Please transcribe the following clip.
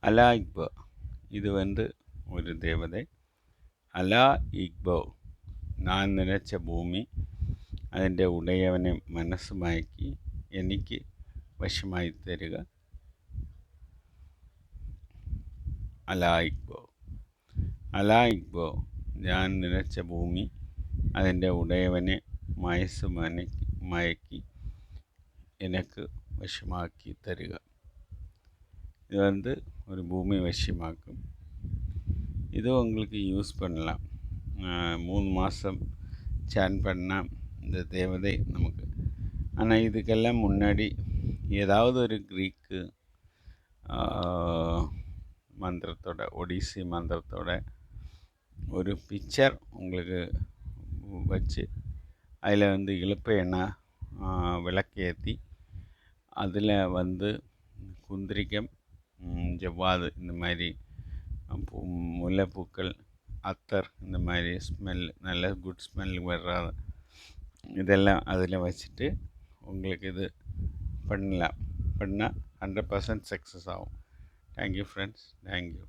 அலா இக்போ இது ஒரு தேவதை. அலா இக்போ நான் நினைச்ச பூமி അതിൻ്റെ ഉടയവനെ മനസ്സ് മയക്കി എനിക്ക് വശമായി തരിക. അലാ ഇക്ബോ അലാ ഇക്ബോ ഞാൻ നിലച്ച ഭൂമി അതിൻ്റെ ഉടയവനെ മയക്കി எனக்கு வசமாக்கி தருக. இது ஒரு பூமி வசியமாக்கும். இது உங்களுக்கு யூஸ் பண்ணலாம். 3 மாதம் சேன் பண்ணால் இந்த தேவதை நமக்கு. ஆனால் இதுக்கெல்லாம் முன்னாடி ஏதாவது ஒரு க்ரீக்கு மந்திரத்தோட, ஒடிசி மந்திரத்தோட ஒரு பிக்சர் உங்களுக்கு வச்சு அதில் இழுப்பை எண்ணெய் விளக்கேற்றி அதில் குந்திரிக்கம், ஜவ்வாது இந்த மாதிரி முல்லைப்பூக்கள், அத்தர் இந்த மாதிரி ஸ்மெல், நல்ல குட் ஸ்மெல் வர்ற இதெல்லாம் அதில் வச்சுட்டு உங்களுக்கு இது பண்ணலாம். பண்ணால் 100% சக்ஸஸ் ஆகும். Thank you friends. தேங்க்யூ.